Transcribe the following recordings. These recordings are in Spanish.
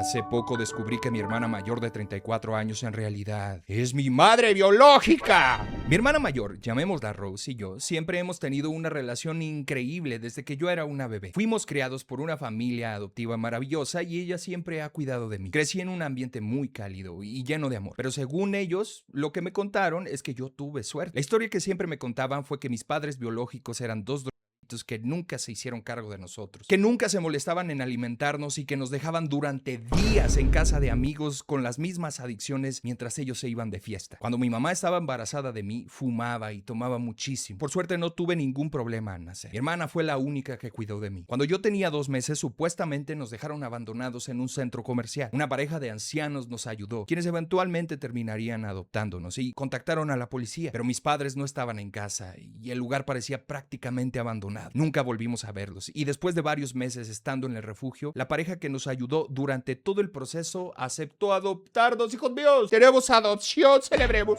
Hace poco descubrí que mi hermana mayor de 34 años en realidad es mi madre biológica. Mi hermana mayor, llamémosla Rose, y yo siempre hemos tenido una relación increíble desde que yo era una bebé. Fuimos criados por una familia adoptiva maravillosa y ella siempre ha cuidado de mí. Crecí en un ambiente muy cálido y lleno de amor. Pero según ellos, lo que me contaron es que yo tuve suerte. La historia que siempre me contaban fue que mis padres biológicos eran dos que nunca se hicieron cargo de nosotros, que nunca se molestaban en alimentarnos y que nos dejaban durante días en casa de amigos con las mismas adicciones mientras ellos se iban de fiesta. Cuando mi mamá estaba embarazada de mí, fumaba y tomaba muchísimo. Por suerte no tuve ningún problema al nacer. Mi hermana fue la única que cuidó de mí. Cuando yo tenía 2 meses, supuestamente nos dejaron abandonados en un centro comercial. Una pareja de ancianos nos ayudó, quienes eventualmente terminarían adoptándonos, y contactaron a la policía, pero mis padres no estaban en casa y el lugar parecía prácticamente abandonado. Nunca volvimos a verlos, y después de varios meses estando en el refugio, la pareja que nos ayudó durante todo el proceso aceptó adoptarnos. ¡Hijos míos! ¡Tenemos adopción! ¡Celebremos!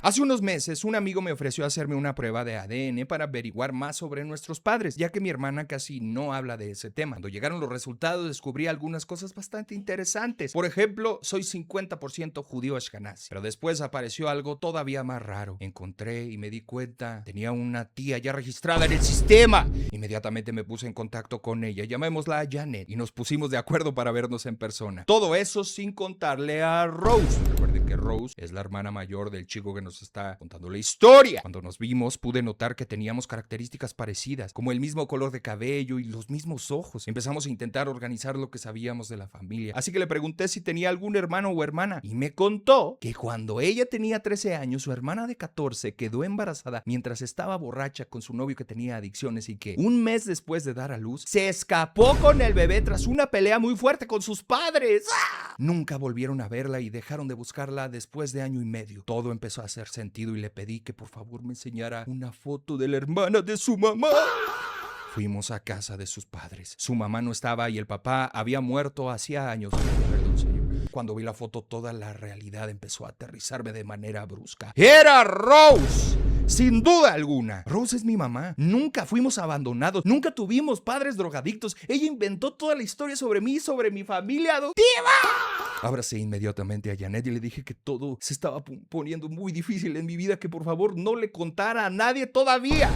Hace unos meses, un amigo me ofreció hacerme una prueba de ADN para averiguar más sobre nuestros padres, ya que mi hermana casi no habla de ese tema. Cuando llegaron los resultados, descubrí algunas cosas bastante interesantes. Por ejemplo, soy 50% judío ashkenazi. Pero después apareció algo todavía más raro. Encontré y me di cuenta, tenía una tía ya registrada en el sistema. Inmediatamente me puse en contacto con ella, llamémosla a Janet, y nos pusimos de acuerdo para vernos en persona. Todo eso sin contarle a Rose. Recuerden que Rose es la hermana mayor del chico que nos está contando la historia. Cuando nos vimos, pude notar que teníamos características parecidas, como el mismo color de cabello y los mismos ojos. Empezamos a intentar organizar lo que sabíamos de la familia, así que le pregunté si tenía algún hermano o hermana, y me contó que cuando ella tenía 13 años, su hermana de 14 quedó embarazada mientras estaba borracha con su novio que tenía adicciones, y que un mes después de dar a luz, se escapó con el bebé tras una pelea muy fuerte con sus padres. ¡Ah! Nunca volvieron a verla y dejaron de buscarla después de 1 año y medio. Todo empezó a hacer sentido y le pedí que por favor me enseñara una foto de la hermana de su mamá. Fuimos a casa de sus padres. Su mamá no estaba y el papá había muerto hacía años. Perdón, señor. Cuando vi la foto, toda la realidad empezó a aterrizarme de manera brusca. ¡Era Rose! Sin duda alguna. Rose es mi mamá. Nunca fuimos abandonados. Nunca tuvimos padres drogadictos. Ella inventó toda la historia sobre mí y sobre mi familia adoptiva. Abracé inmediatamente a Janet y le dije que todo se estaba poniendo muy difícil en mi vida, que por favor no le contara a nadie todavía.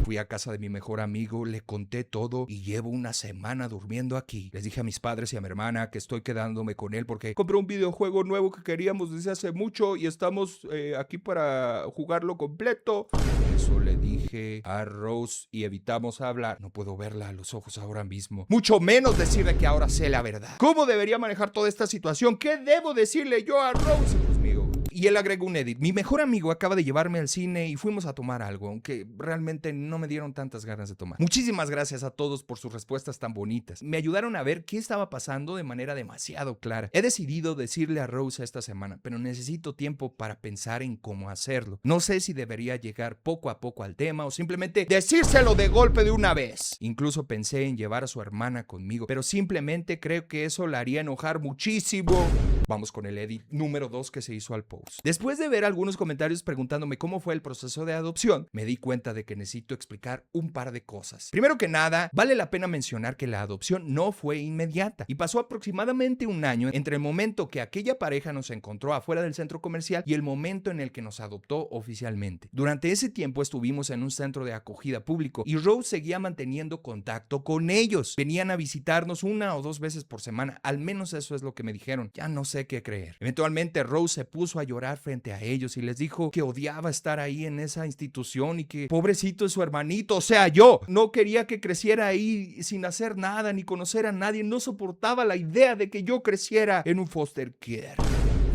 Fui a casa de mi mejor amigo, le conté todo y llevo 1 semana durmiendo aquí. Les dije a mis padres y a mi hermana que estoy quedándome con él porque compré un videojuego nuevo que queríamos desde hace mucho y estamos aquí para jugarlo completo. Eso le dije a Rose y evitamos hablar. No puedo verla a los ojos ahora mismo, mucho menos decirle que ahora sé la verdad. ¿Cómo debería manejar toda esta situación? ¿Qué debo decirle yo a Rose? Dios mío. Y él agregó un edit. Mi mejor amigo acaba de llevarme al cine y fuimos a tomar algo, aunque realmente no me dieron tantas ganas de tomar. Muchísimas gracias a todos por sus respuestas tan bonitas. Me ayudaron a ver qué estaba pasando de manera demasiado clara. He decidido decirle a Rose esta semana, pero necesito tiempo para pensar en cómo hacerlo. No sé si debería llegar poco a poco al tema o simplemente decírselo de golpe de una vez. Incluso pensé en llevar a su hermana conmigo, pero simplemente creo que eso la haría enojar muchísimo. Vamos con el edit número 2 que se hizo al post. Después de ver algunos comentarios preguntándome cómo fue el proceso de adopción, me di cuenta de que necesito explicar un par de cosas. Primero que nada, vale la pena mencionar que la adopción no fue inmediata y pasó aproximadamente 1 año entre el momento que aquella pareja nos encontró afuera del centro comercial y el momento en el que nos adoptó oficialmente. Durante ese tiempo estuvimos en un centro de acogida público y Rose seguía manteniendo contacto con ellos. Venían a visitarnos 1 o 2 veces por semana, al menos eso es lo que me dijeron. Ya no sé qué creer. Eventualmente Rose se puso a llorar frente a ellos y les dijo que odiaba estar ahí en esa institución y que pobrecito es su hermanito, o sea, yo. No quería que creciera ahí sin hacer nada ni conocer a nadie. No soportaba la idea de que yo creciera en un foster care.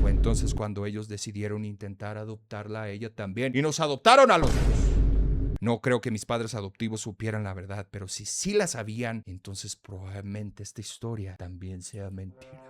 Fue entonces cuando ellos decidieron intentar adoptarla a ella también y nos adoptaron a los dos. No creo que mis padres adoptivos supieran la verdad, pero si sí la sabían, entonces probablemente esta historia también sea mentira.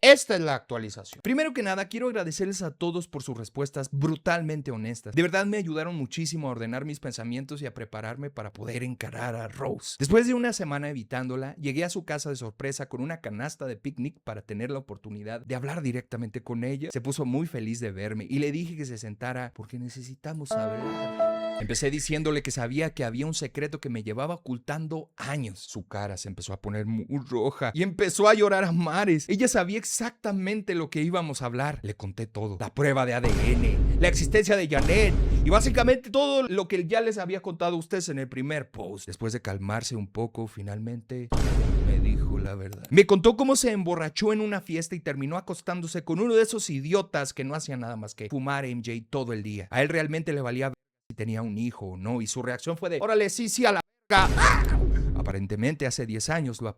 Esta es la actualización. Primero que nada, quiero agradecerles a todos por sus respuestas brutalmente honestas. De verdad me ayudaron muchísimo a ordenar mis pensamientos y a prepararme para poder encarar a Rose. Después de 1 semana evitándola, llegué a su casa de sorpresa con una canasta de picnic para tener la oportunidad de hablar directamente con ella. Se puso muy feliz de verme y le dije que se sentara porque necesitamos hablar. Empecé diciéndole que sabía que había un secreto que me llevaba ocultando años. Su cara se empezó a poner muy roja y empezó a llorar a mares. Ella sabía exactamente lo que íbamos a hablar. Le conté todo. La prueba de ADN, la existencia de Janet y básicamente todo lo que ya les había contado a ustedes en el primer post. Después de calmarse un poco, finalmente me dijo la verdad. Me contó cómo se emborrachó en una fiesta y terminó acostándose con uno de esos idiotas que no hacían nada más que fumar MJ todo el día. A él realmente le valía si tenía un hijo o no, y su reacción fue de órale, sí, a la verga. Aparentemente hace 10 años lo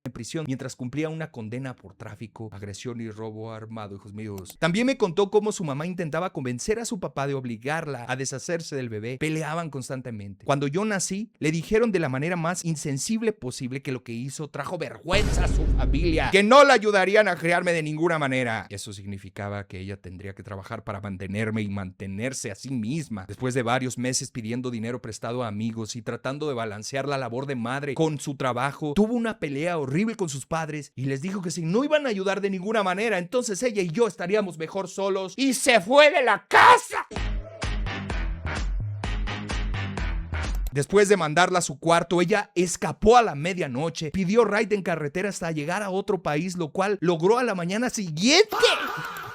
en prisión mientras cumplía una condena por tráfico, agresión y robo armado, hijos míos. También me contó cómo su mamá intentaba convencer a su papá de obligarla a deshacerse del bebé. Peleaban constantemente. Cuando yo nací, le dijeron de la manera más insensible posible que lo que hizo trajo vergüenza a su familia, que no la ayudarían a criarme de ninguna manera. Eso significaba que ella tendría que trabajar para mantenerme y mantenerse a sí misma. Después de varios meses pidiendo dinero prestado a amigos y tratando de balancear la labor de madre con su trabajo, tuvo una pelea horrible con sus padres y les dijo que si no iban a ayudar de ninguna manera, entonces ella y yo estaríamos mejor solos, y se fue de la casa. Después de mandarla a su cuarto, ella escapó a la medianoche, pidió ride en carretera hasta llegar a otro país, lo cual logró a la mañana siguiente.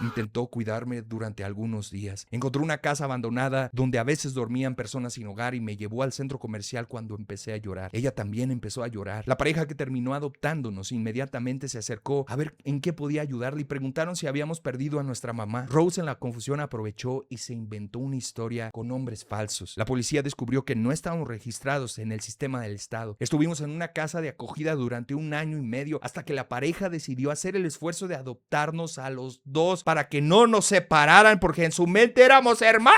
Intentó cuidarme durante algunos días. Encontró una casa abandonada donde a veces dormían personas sin hogar y me llevó al centro comercial cuando empecé a llorar. Ella también empezó a llorar. La pareja que terminó adoptándonos inmediatamente se acercó a ver en qué podía ayudarle y preguntaron si habíamos perdido a nuestra mamá. Rose en la confusión aprovechó y se inventó una historia con nombres falsos. La policía descubrió que no estábamos registrados en el sistema del estado. Estuvimos en una casa de acogida durante 1 año y medio hasta que la pareja decidió hacer el esfuerzo de adoptarnos a los dos para que no nos separaran porque en su mente éramos hermanas.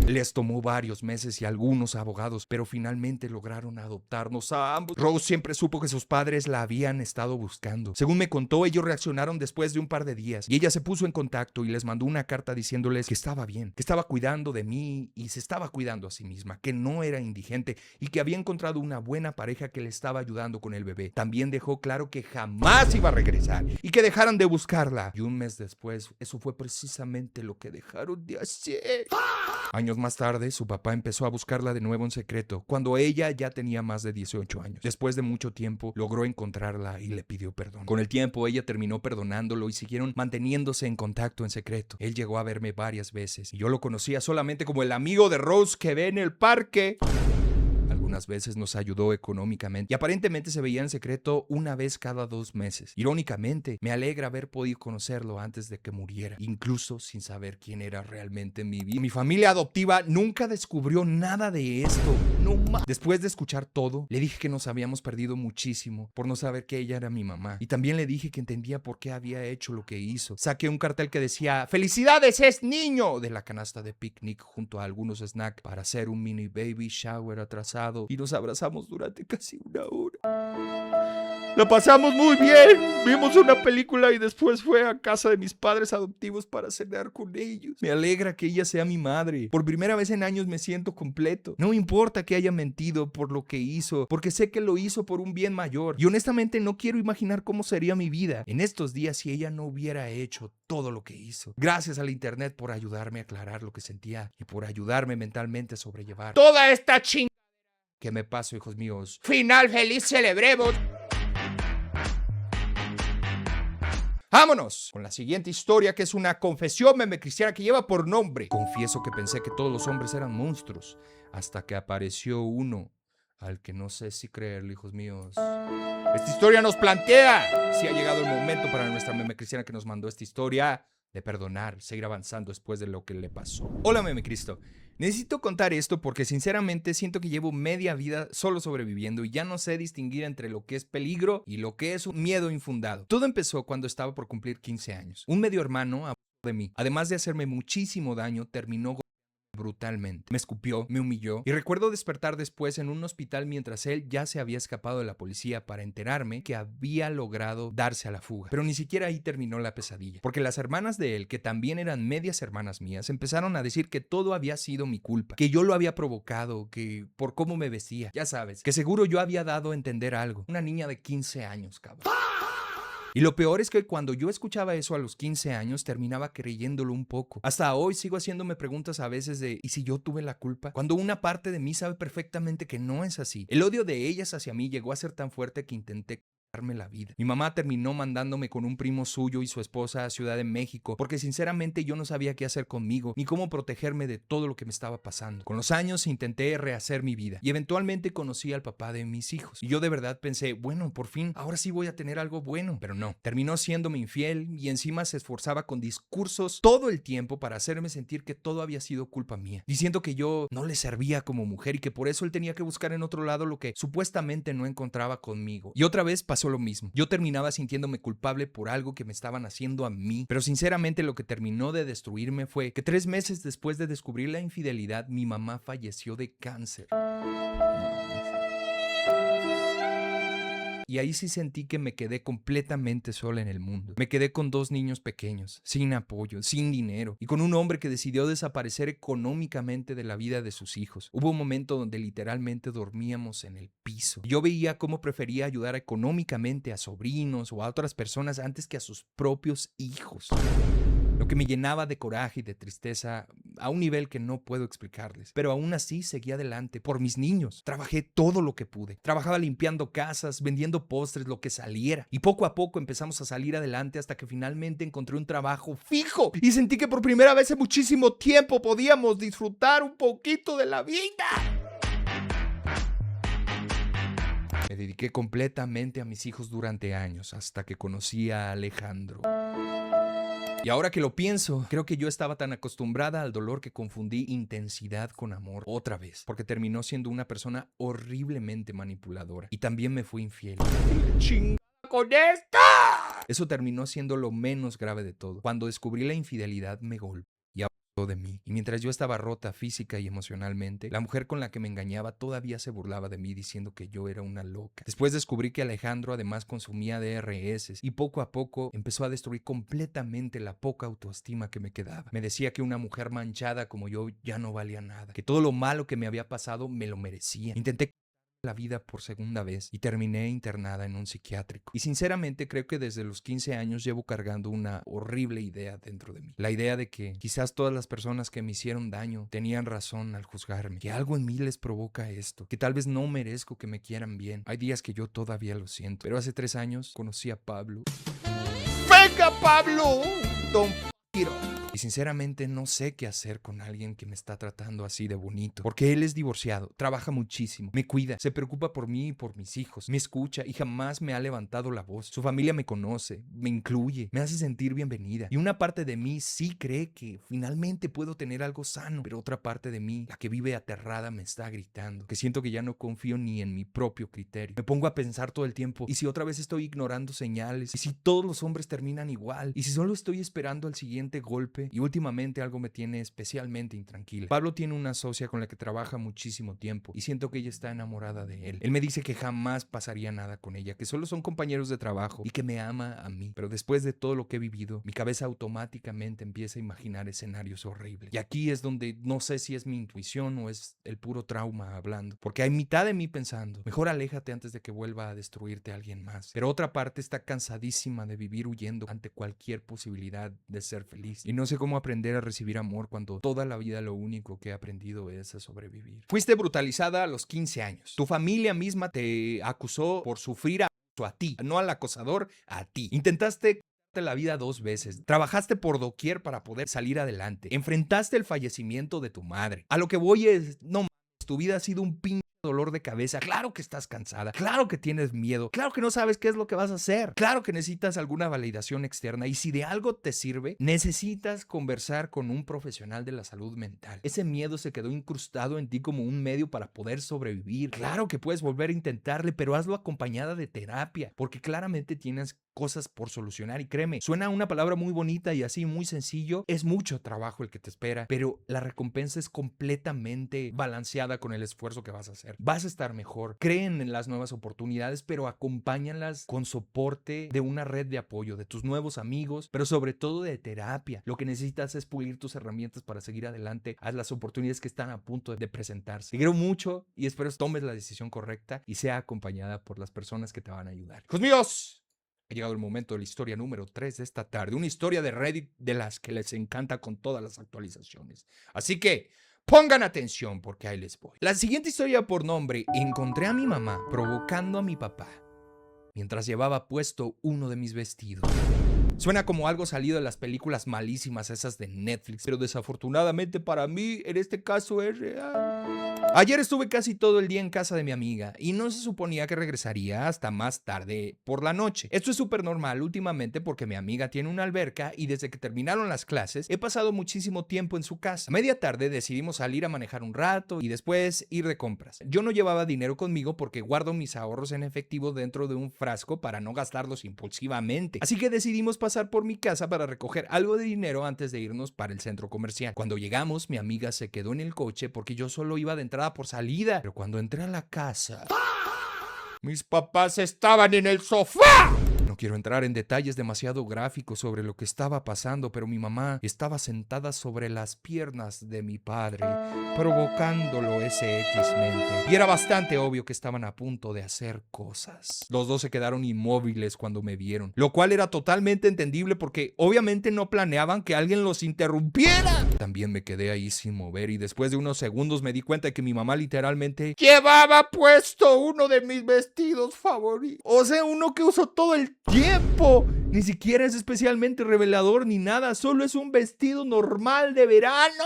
Les tomó varios meses y algunos abogados, pero finalmente lograron adoptarnos a ambos. Rose siempre supo que sus padres la habían estado buscando. Según me contó, ellos reaccionaron después de un par de días y ella se puso en contacto y les mandó una carta diciéndoles que estaba bien, que estaba cuidando de mí y se estaba cuidando a sí misma, que no era indigente y que había encontrado una buena pareja que le estaba ayudando con el bebé. También dejó claro que jamás iba a regresar y que dejaran de buscarla. Y un mes después, eso fue precisamente lo que dejaron de hacer. Años más tarde, su papá empezó a buscarla de nuevo en secreto, cuando ella ya tenía más de 18 años. Después de mucho tiempo, logró encontrarla y le pidió perdón. Con el tiempo, ella terminó perdonándolo y siguieron manteniéndose en contacto en secreto. Él llegó a verme varias veces y yo lo conocía solamente como el amigo de Rose que ve en el parque. Algunas veces nos ayudó económicamente y aparentemente se veía en secreto una vez cada 2 meses. Irónicamente, me alegra haber podido conocerlo antes de que muriera, incluso sin saber quién era realmente en mi vida. Mi familia adoptiva nunca descubrió nada de esto. No más. Después de escuchar todo, le dije que nos habíamos perdido muchísimo por no saber que ella era mi mamá. Y también le dije que entendía por qué había hecho lo que hizo. Saqué un cartel que decía "¡Felicidades, es niño!" de la canasta de picnic junto a algunos snacks para hacer un mini baby shower atrasado. Y nos abrazamos durante casi 1 hora. La pasamos muy bien. Vimos una película y después fue a casa de mis padres adoptivos para cenar con ellos. Me alegra que ella sea mi madre. Por primera vez en años me siento completo. No me importa que haya mentido por lo que hizo, porque sé que lo hizo por un bien mayor. Y honestamente no quiero imaginar cómo sería mi vida en estos días si ella no hubiera hecho todo lo que hizo. Gracias al internet por ayudarme a aclarar lo que sentía y por ayudarme mentalmente a sobrellevar toda esta chingada que me paso, hijos míos. Final feliz, celebremos. Vámonos con la siguiente historia, que es una confesión meme cristiana que lleva por nombre: confieso que pensé que todos los hombres eran monstruos, hasta que apareció uno al que no sé si creerle, hijos míos. Esta historia nos plantea si ha llegado el momento para nuestra meme cristiana que nos mandó esta historia de perdonar, seguir avanzando después de lo que le pasó. Hola, meme Cristo. Necesito contar esto porque sinceramente siento que llevo media vida solo sobreviviendo y ya no sé distinguir entre lo que es peligro y lo que es un miedo infundado. Todo empezó cuando estaba por cumplir 15 años. Un medio hermano abusó de mí. Además de hacerme muchísimo daño, terminó brutalmente. Me escupió, me humilló y recuerdo despertar después en un hospital mientras él ya se había escapado de la policía para enterarme que había logrado darse a la fuga. Pero ni siquiera ahí terminó la pesadilla, porque las hermanas de él, que también eran medias hermanas mías, empezaron a decir que todo había sido mi culpa, que yo lo había provocado, que por cómo me vestía, ya sabes, que seguro yo había dado a entender algo. Una niña de 15 años, cabrón. Y lo peor es que cuando yo escuchaba eso a los 15 años, terminaba creyéndolo un poco. Hasta hoy sigo haciéndome preguntas a veces de ¿y si yo tuve la culpa? Cuando una parte de mí sabe perfectamente que no es así. El odio de ellas hacia mí llegó a ser tan fuerte que intenté darme la vida. Mi mamá terminó mandándome con un primo suyo y su esposa a Ciudad de México porque sinceramente yo no sabía qué hacer conmigo ni cómo protegerme de todo lo que me estaba pasando. Con los años intenté rehacer mi vida y eventualmente conocí al papá de mis hijos. Y yo de verdad pensé, bueno, por fin, ahora sí voy a tener algo bueno. Pero no, terminó siéndome infiel y encima se esforzaba con discursos todo el tiempo para hacerme sentir que todo había sido culpa mía, diciendo que yo no le servía como mujer y que por eso él tenía que buscar en otro lado lo que supuestamente no encontraba conmigo. Y otra vez pasó lo mismo. Yo terminaba sintiéndome culpable por algo que me estaban haciendo a mí, pero sinceramente lo que terminó de destruirme fue que 3 meses después de descubrir la infidelidad, mi mamá falleció de cáncer. Y ahí sí sentí que me quedé completamente sola en el mundo. Me quedé con 2 niños pequeños, sin apoyo, sin dinero, y con un hombre que decidió desaparecer económicamente de la vida de sus hijos. Hubo un momento donde literalmente dormíamos en el piso. Yo veía cómo prefería ayudar económicamente a sobrinos o a otras personas antes que a sus propios hijos. Lo que me llenaba de coraje y de tristeza a un nivel que no puedo explicarles. Pero aún así seguí adelante por mis niños. Trabajé todo lo que pude. Trabajaba limpiando casas, vendiendo postres, lo que saliera. Y poco a poco empezamos a salir adelante hasta que finalmente encontré un trabajo fijo. Y sentí que por primera vez en muchísimo tiempo podíamos disfrutar un poquito de la vida. Me dediqué completamente a mis hijos durante años hasta que conocí a Alejandro. Y ahora que lo pienso, creo que yo estaba tan acostumbrada al dolor que confundí intensidad con amor otra vez, porque terminó siendo una persona horriblemente manipuladora y también me fui infiel. ¡Chingada con esta! Eso terminó siendo lo menos grave de todo. Cuando descubrí la infidelidad me golpeó y abusó de mí. Y mientras yo estaba rota física y emocionalmente, la mujer con la que me engañaba todavía se burlaba de mí diciendo que yo era una loca. Después descubrí que Alejandro además consumía DRS y poco a poco empezó a destruir completamente la poca autoestima que me quedaba. Me decía que una mujer manchada como yo ya no valía nada, que todo lo malo que me había pasado me lo merecía. Intenté la vida por segunda vez y terminé internada en un psiquiátrico. Y sinceramente creo que desde los 15 años llevo cargando una horrible idea dentro de mí. La idea de que quizás todas las personas que me hicieron daño tenían razón al juzgarme, que algo en mí les provoca esto, que tal vez no merezco que me quieran bien. Hay días que yo todavía lo siento, pero hace 3 años conocí a Pablo. ¡Venga, Pablo! Don Piro. Y sinceramente no sé qué hacer con alguien que me está tratando así de bonito. Porque él es divorciado, trabaja muchísimo, me cuida, se preocupa por mí y por mis hijos, me escucha y jamás me ha levantado la voz. Su familia me conoce, me incluye, me hace sentir bienvenida. Y una parte de mí sí cree que finalmente puedo tener algo sano, pero otra parte de mí, la que vive aterrada, me está gritando, que siento que ya no confío ni en mi propio criterio. Me pongo a pensar todo el tiempo, ¿y si otra vez estoy ignorando señales? ¿Y si todos los hombres terminan igual? ¿Y si solo estoy esperando el siguiente golpe? Y últimamente algo me tiene especialmente intranquila. Pablo tiene una socia con la que trabaja muchísimo tiempo y siento que ella está enamorada de él. Él me dice que jamás pasaría nada con ella, que solo son compañeros de trabajo y que me ama a mí. Pero después de todo lo que he vivido, mi cabeza automáticamente empieza a imaginar escenarios horribles. Y aquí es donde no sé si es mi intuición o es el puro trauma hablando. Porque hay mitad de mí pensando, mejor aléjate antes de que vuelva a destruirte a alguien más. Pero otra parte está cansadísima de vivir huyendo ante cualquier posibilidad de ser feliz. Y no sé cómo aprender a recibir amor cuando toda la vida lo único que he aprendido es a sobrevivir. Fuiste brutalizada a los 15 años. Tu familia misma te acusó por sufrir acoso a ti, no al acosador, a ti. Intentaste la vida 2 veces. Trabajaste por doquier para poder salir adelante. Enfrentaste el fallecimiento de tu madre. A lo que voy es, no mames, tu vida ha sido un dolor de cabeza. Claro que estás cansada, claro que tienes miedo, claro que no sabes qué es lo que vas a hacer, claro que necesitas alguna validación externa y si de algo te sirve, necesitas conversar con un profesional de la salud mental. Ese miedo se quedó incrustado en ti como un medio para poder sobrevivir. Claro que puedes volver a intentarle, pero hazlo acompañada de terapia, porque claramente tienes cosas por solucionar y créeme, suena una palabra muy bonita y así muy sencillo, es mucho trabajo el que te espera, pero la recompensa es completamente balanceada con el esfuerzo que vas a hacer. Vas a estar mejor, creen en las nuevas oportunidades, pero acompáñalas con soporte de una red de apoyo, de tus nuevos amigos, pero sobre todo de terapia. Lo que necesitas es pulir tus herramientas para seguir adelante a las oportunidades que están a punto de presentarse. Te quiero mucho y espero tomes la decisión correcta y sea acompañada por las personas que te van a ayudar. ¡Hijos míos! Ha llegado el momento de la historia número 3 de esta tarde. Una historia de Reddit de las que les encanta con todas las actualizaciones. Así que pongan atención porque ahí les voy. La siguiente historia por nombre: encontré a mi mamá provocando a mi papá mientras llevaba puesto uno de mis vestidos. Suena como algo salido de las películas malísimas esas de Netflix, pero desafortunadamente para mí en este caso es real. Ayer estuve casi todo el día en casa de mi amiga y no se suponía que regresaría hasta más tarde por la noche. Esto es súper normal últimamente porque mi amiga tiene una alberca y desde que terminaron las clases he pasado muchísimo tiempo en su casa. A media tarde decidimos salir a manejar un rato y después ir de compras. Yo no llevaba dinero conmigo porque guardo mis ahorros en efectivo dentro de un frasco para no gastarlos impulsivamente. Así que decidimos pasar por mi casa para recoger algo de dinero antes de irnos para el centro comercial. Cuando llegamos, mi amiga se quedó en el coche porque yo solo iba de entrada por salida. Pero cuando entré a la casa, mis papás estaban en el sofá. No quiero entrar en detalles demasiado gráficos sobre lo que estaba pasando, pero mi mamá estaba sentada sobre las piernas de mi padre, provocándolo ese X-mente. Y era bastante obvio que estaban a punto de hacer cosas. Los dos se quedaron inmóviles cuando me vieron, lo cual era totalmente entendible porque obviamente no planeaban que alguien los interrumpiera. También me quedé ahí sin mover y después de unos segundos me di cuenta de que mi mamá literalmente llevaba puesto uno de mis vestidos favoritos. O sea, uno que uso todo el tiempo. Ni siquiera es especialmente revelador ni nada, solo es un vestido normal de verano.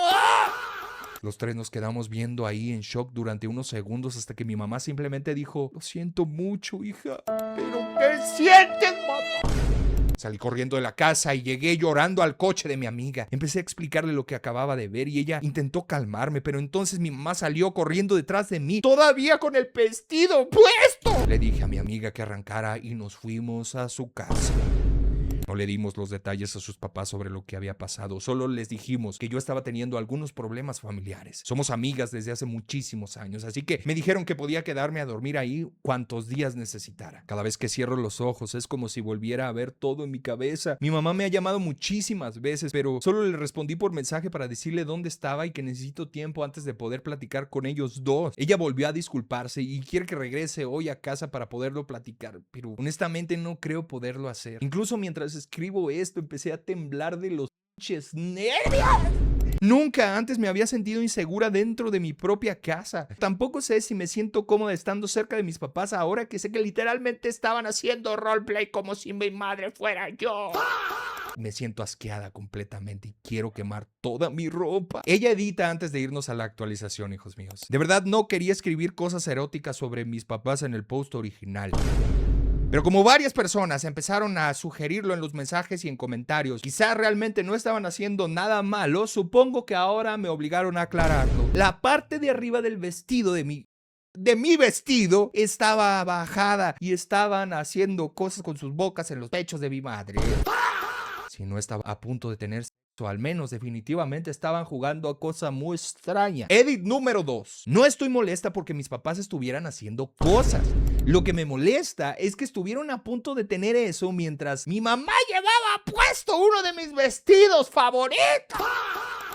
Los tres nos quedamos viendo ahí en shock durante unos segundos hasta que mi mamá simplemente dijo: lo siento mucho, hija. ¿Pero qué sientes, mamá? Salí corriendo de la casa y llegué llorando al coche de mi amiga. Empecé a explicarle lo que acababa de ver y ella intentó calmarme, pero entonces mi mamá salió corriendo detrás de mí, todavía con el vestido puesto. Le dije a mi amiga que arrancara y nos fuimos a su casa. No le dimos los detalles a sus papás sobre lo que había pasado, solo les dijimos que yo estaba teniendo algunos problemas familiares. Somos amigas desde hace muchísimos años, así que me dijeron que podía quedarme a dormir ahí cuantos días necesitara. Cada vez que cierro los ojos es como si volviera a ver todo en mi cabeza. Mi mamá me ha llamado muchísimas veces, pero solo le respondí por mensaje para decirle dónde estaba y que necesito tiempo antes de poder platicar con ellos dos. Ella volvió a disculparse y quiere que regrese hoy a casa para poderlo platicar, pero honestamente no creo poderlo hacer. Incluso mientras escribo esto, empecé a temblar de los pinches nervios. Nunca antes me había sentido insegura dentro de mi propia casa. Tampoco sé si me siento cómoda estando cerca de mis papás ahora que sé que literalmente estaban haciendo roleplay como si mi madre fuera yo. Me siento asqueada completamente y quiero quemar toda mi ropa. Ella edita antes de irnos a la actualización, hijos míos. De verdad no quería escribir cosas eróticas sobre mis papás en el post original. Pero como varias personas empezaron a sugerirlo en los mensajes y en comentarios, quizás realmente no estaban haciendo nada malo, supongo que ahora me obligaron a aclararlo. La parte de arriba del vestido de mi vestido estaba bajada y estaban haciendo cosas con sus bocas en los pechos de mi madre. Si no estaba a punto de tener o al menos definitivamente estaban jugando a cosa muy extraña. Edit número 2. No estoy molesta porque mis papás estuvieran haciendo cosas. Lo que me molesta es que estuvieron a punto de tener eso mientras mi mamá llevaba puesto uno de mis vestidos favoritos.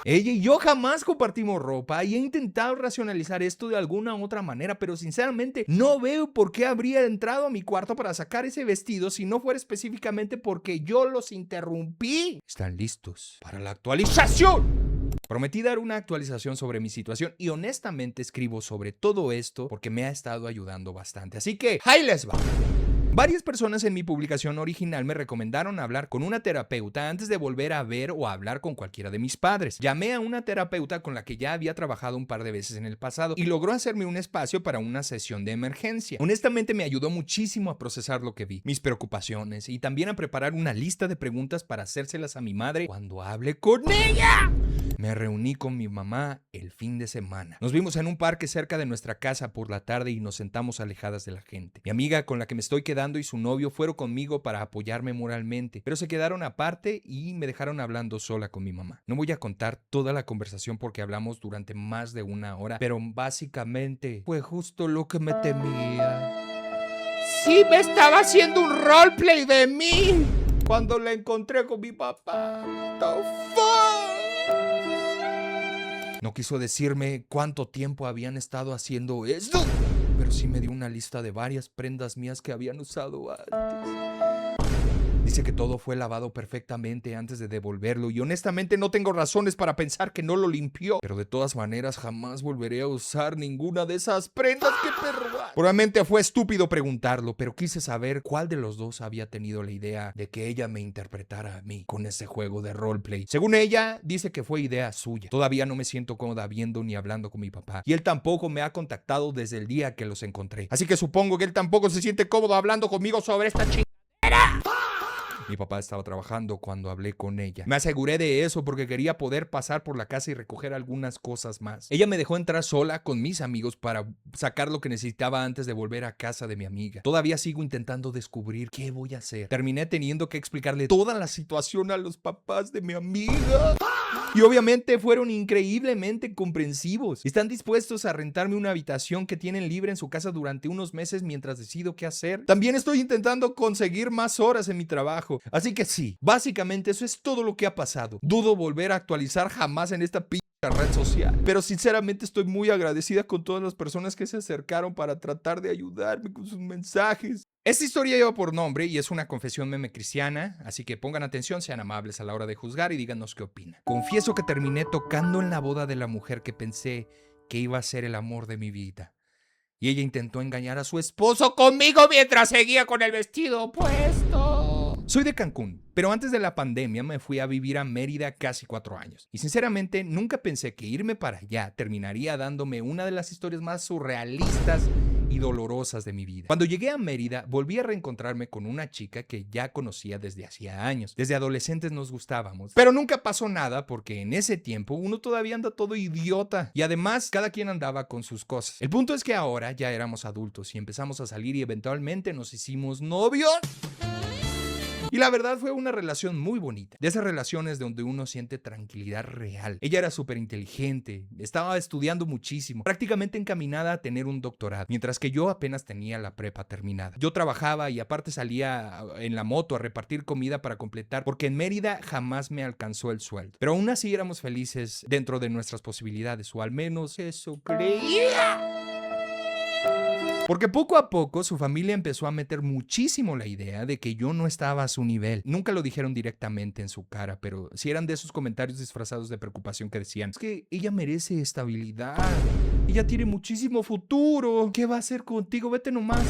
Ella y yo jamás compartimos ropa y he intentado racionalizar esto de alguna otra manera, pero sinceramente no veo por qué habría entrado a mi cuarto para sacar ese vestido si no fuera específicamente porque yo los interrumpí. ¿Están listos para la actualización? Prometí dar una actualización sobre mi situación y honestamente escribo sobre todo esto porque me ha estado ayudando bastante. Así que ahí les va. Varias personas en mi publicación original me recomendaron hablar con una terapeuta antes de volver a ver o a hablar con cualquiera de mis padres. Llamé a una terapeuta con la que ya había trabajado un par de veces en el pasado y logró hacerme un espacio para una sesión de emergencia. Honestamente me ayudó muchísimo a procesar lo que vi, mis preocupaciones y también a preparar una lista de preguntas para hacérselas a mi madre cuando hable con ella. Me reuní con mi mamá el fin de semana. Nos vimos en un parque cerca de nuestra casa por la tarde y nos sentamos alejadas de la gente. Mi amiga con la que me estoy quedando y su novio fueron conmigo para apoyarme moralmente, pero se quedaron aparte y me dejaron hablando sola con mi mamá. No voy a contar toda la conversación porque hablamos durante más de una hora, pero básicamente fue justo lo que me temía. Sí, me estaba haciendo un roleplay de mí cuando la encontré con mi papá. The fuck? No quiso decirme cuánto tiempo habían estado haciendo esto, pero sí me dio una lista de varias prendas mías que habían usado antes. Dice que todo fue lavado perfectamente antes de devolverlo y honestamente no tengo razones para pensar que no lo limpió. Pero de todas maneras jamás volveré a usar ninguna de esas prendas. ¡Qué perro! Probablemente fue estúpido preguntarlo, pero quise saber cuál de los dos había tenido la idea de que ella me interpretara a mí con ese juego de roleplay. Según ella, dice que fue idea suya. Todavía no me siento cómoda viendo ni hablando con mi papá. Y él tampoco me ha contactado desde el día que los encontré. Así que supongo que él tampoco se siente cómodo hablando conmigo sobre esta chingadera. Mi papá estaba trabajando cuando hablé con ella. Me aseguré de eso porque quería poder pasar por la casa y recoger algunas cosas más. Ella me dejó entrar sola con mis amigos para sacar lo que necesitaba antes de volver a casa de mi amiga. Todavía sigo intentando descubrir qué voy a hacer. Terminé teniendo que explicarle toda la situación a los papás de mi amiga. Y obviamente fueron increíblemente comprensivos. Están dispuestos a rentarme una habitación que tienen libre en su casa durante unos meses mientras decido qué hacer. También estoy intentando conseguir más horas en mi trabajo. Así que sí, básicamente eso es todo lo que ha pasado. Dudo volver a actualizar jamás en esta red social. Pero sinceramente estoy muy agradecida con todas las personas que se acercaron para tratar de ayudarme con sus mensajes. Esta historia lleva por nombre y es una confesión meme cristiana, así que pongan atención, sean amables a la hora de juzgar y díganos qué opinan. Confieso que terminé tocando en la boda de la mujer que pensé que iba a ser el amor de mi vida. Y ella intentó engañar a su esposo conmigo mientras seguía con el vestido puesto. Soy de Cancún, pero antes de la pandemia me fui a vivir a Mérida casi 4 años. Y sinceramente nunca pensé que irme para allá terminaría dándome una de las historias más surrealistas y dolorosas de mi vida. Cuando llegué a Mérida, volví a reencontrarme con una chica que ya conocía desde hacía años. Desde adolescentes nos gustábamos. Pero nunca pasó nada porque en ese tiempo uno todavía anda todo idiota. Y además, cada quien andaba con sus cosas. El punto es que ahora ya éramos adultos y empezamos a salir y eventualmente nos hicimos novios. Y la verdad fue una relación muy bonita. De esas relaciones donde uno siente tranquilidad real. Ella era súper inteligente, estaba estudiando muchísimo, prácticamente encaminada a tener un doctorado, mientras que yo apenas tenía la prepa terminada. Yo trabajaba y aparte salía en la moto a repartir comida para completar, porque en Mérida jamás me alcanzó el sueldo. Pero aún así éramos felices dentro de nuestras posibilidades, o al menos eso creía. Porque poco a poco su familia empezó a meter muchísimo la idea de que yo no estaba a su nivel. Nunca lo dijeron directamente en su cara, pero sí eran de esos comentarios disfrazados de preocupación que decían: es que ella merece estabilidad, ella tiene muchísimo futuro, ¿qué va a hacer contigo? Vete nomás,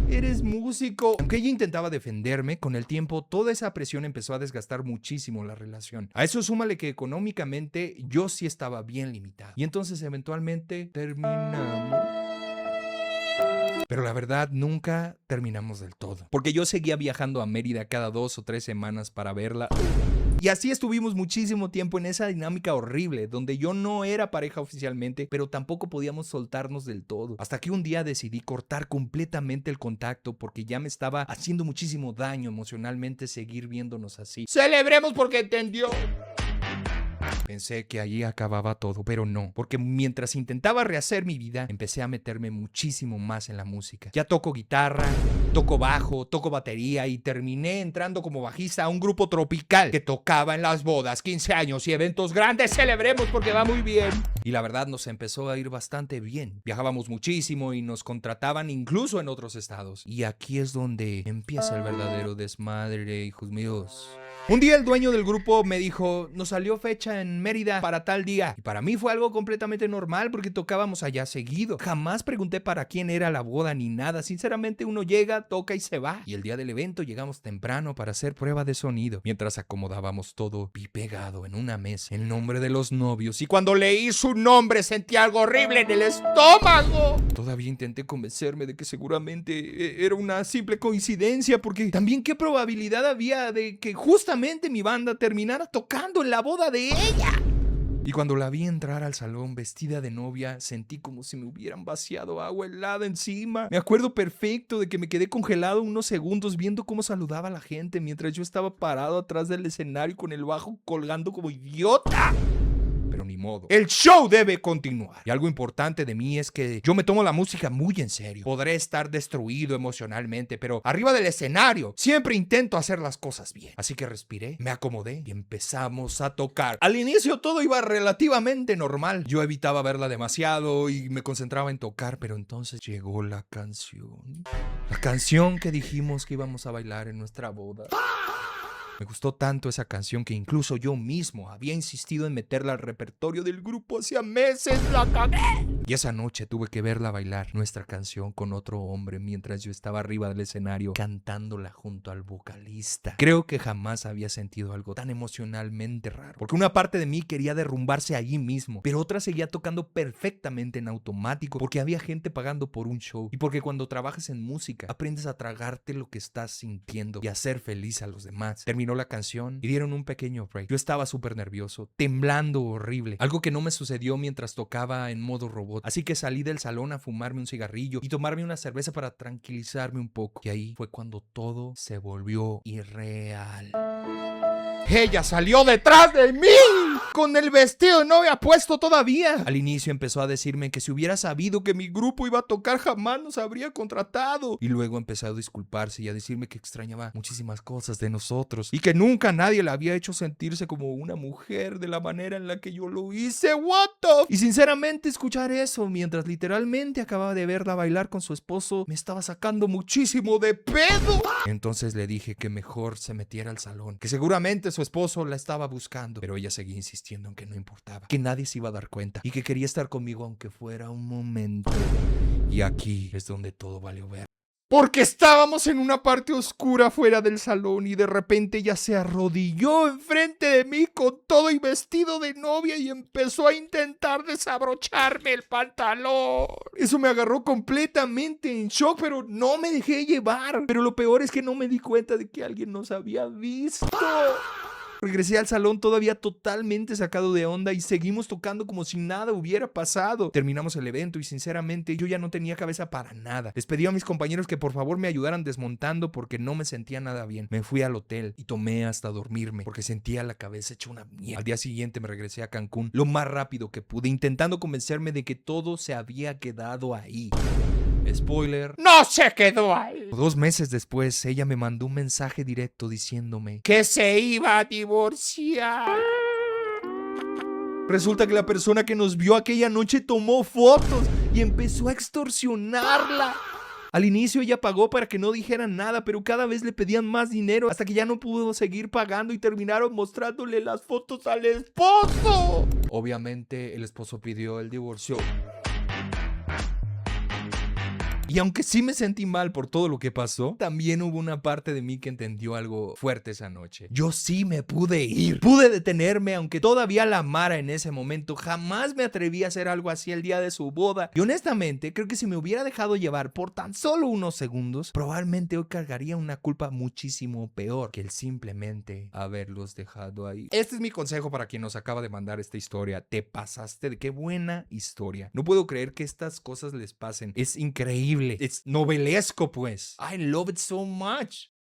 eres músico. Aunque ella intentaba defenderme, con el tiempo toda esa presión empezó a desgastar muchísimo la relación. A eso súmale que económicamente yo sí estaba bien limitado. Y entonces eventualmente terminamos. Pero la verdad, nunca terminamos del todo. Porque yo seguía viajando a Mérida cada 2 o 3 semanas para verla. Y así estuvimos muchísimo tiempo en esa dinámica horrible, donde yo no era pareja oficialmente, pero tampoco podíamos soltarnos del todo. Hasta que un día decidí cortar completamente el contacto porque ya me estaba haciendo muchísimo daño emocionalmente seguir viéndonos así. ¡Celebremos porque entendió! Pensé que allí acababa todo, pero no, porque mientras intentaba rehacer mi vida, empecé a meterme muchísimo más en la música. Ya toco guitarra, toco bajo, toco batería y terminé entrando como bajista a un grupo tropical que tocaba en las bodas, 15 años y eventos grandes. Celebremos porque va muy bien. Y la verdad nos empezó a ir bastante bien. Viajábamos muchísimo y nos contrataban incluso en otros estados. Y aquí es donde empieza el verdadero desmadre, hijos míos. Un día el dueño del grupo me dijo: nos salió fecha en Mérida para tal día. Y para mí fue algo completamente normal porque tocábamos allá seguido. Jamás pregunté para quién era la boda ni nada. Sinceramente uno llega, toca y se va. Y el día del evento llegamos temprano para hacer prueba de sonido. Mientras acomodábamos todo, vi pegado en una mesa el nombre de los novios. Y cuando leí su nombre sentí algo horrible en el estómago. Todavía intenté convencerme de que seguramente era una simple coincidencia, porque también qué probabilidad había de que justamente mi banda terminara tocando en la boda de ella. Y cuando la vi entrar al salón vestida de novia, sentí como si me hubieran vaciado agua helada encima. Me acuerdo perfecto de que me quedé congelado unos segundos viendo cómo saludaba a la gente mientras yo estaba parado atrás del escenario con el bajo colgando como idiota. Pero ni modo. El show debe continuar. Y algo importante de mí es que yo me tomo la música muy en serio. Podré estar destruido emocionalmente, pero arriba del escenario siempre intento hacer las cosas bien. Así que respiré, me acomodé y empezamos a tocar. Al inicio todo iba relativamente normal. Yo evitaba verla demasiado y me concentraba en tocar, pero entonces llegó la canción. La canción que dijimos que íbamos a bailar en nuestra boda. Me gustó tanto esa canción que incluso yo mismo había insistido en meterla al repertorio del grupo hacía meses. ¡La cagué! Y esa noche tuve que verla bailar nuestra canción con otro hombre mientras yo estaba arriba del escenario cantándola junto al vocalista. Creo que jamás había sentido algo tan emocionalmente raro, porque una parte de mí quería derrumbarse allí mismo, pero otra seguía tocando perfectamente en automático porque había gente pagando por un show y porque cuando trabajas en música aprendes a tragarte lo que estás sintiendo y a hacer feliz a los demás. Terminó la canción y dieron un pequeño break. Yo estaba súper nervioso, temblando horrible, algo que no me sucedió mientras tocaba en modo robot. Así que salí del salón a fumarme un cigarrillo y tomarme una cerveza para tranquilizarme un poco. Y ahí fue cuando todo se volvió irreal. Ella salió detrás de mí con el vestido no había puesto todavía. Al inicio empezó a decirme que si hubiera sabido que mi grupo iba a tocar jamás nos habría contratado. Y luego empezó a disculparse y a decirme que extrañaba muchísimas cosas de nosotros y que nunca nadie la había hecho sentirse como una mujer de la manera en la que yo lo hice. What the f-? Y sinceramente escuchar eso mientras literalmente acababa de verla bailar con su esposo me estaba sacando muchísimo de pedo. Entonces le dije que mejor se metiera al salón, que seguramente su esposo la estaba buscando, pero ella seguía insistiendo en que no importaba, que nadie se iba a dar cuenta y que quería estar conmigo aunque fuera un momento. Y aquí es donde todo valió ver. Porque estábamos en una parte oscura fuera del salón y de repente ella se arrodilló enfrente de mí con todo y vestido de novia y empezó a intentar desabrocharme el pantalón. Eso me agarró completamente en shock, pero no me dejé llevar. Pero lo peor es que no me di cuenta de que alguien nos había visto. Regresé al salón todavía totalmente sacado de onda y seguimos tocando como si nada hubiera pasado. Terminamos el evento y sinceramente yo ya no tenía cabeza para nada. Les pedí a mis compañeros que por favor me ayudaran desmontando porque no me sentía nada bien. Me fui al hotel y tomé hasta dormirme porque sentía la cabeza hecha una mierda. Al día siguiente me regresé a Cancún lo más rápido que pude, intentando convencerme de que todo se había quedado ahí. Spoiler, no se quedó ahí. 2 meses después, ella me mandó un mensaje directo diciéndome que se iba a divorciar. Resulta que la persona que nos vio aquella noche tomó fotos y empezó a extorsionarla. Al inicio ella pagó para que no dijeran nada, pero cada vez le pedían más dinero hasta que ya no pudo seguir pagando y terminaron mostrándole las fotos al esposo. Obviamente el esposo pidió el divorcio. Y aunque sí me sentí mal por todo lo que pasó, también hubo una parte de mí que entendió algo fuerte esa noche. Yo sí me pude ir. Pude detenerme, aunque todavía la amara en ese momento. Jamás me atreví a hacer algo así el día de su boda. Y honestamente, creo que si me hubiera dejado llevar por tan solo unos segundos, probablemente hoy cargaría una culpa muchísimo peor que el simplemente haberlos dejado ahí. Este es mi consejo para quien nos acaba de mandar esta historia. Te pasaste de qué buena historia. No puedo creer que estas cosas les pasen. Es increíble. Es novelesco, pues. I love it so much.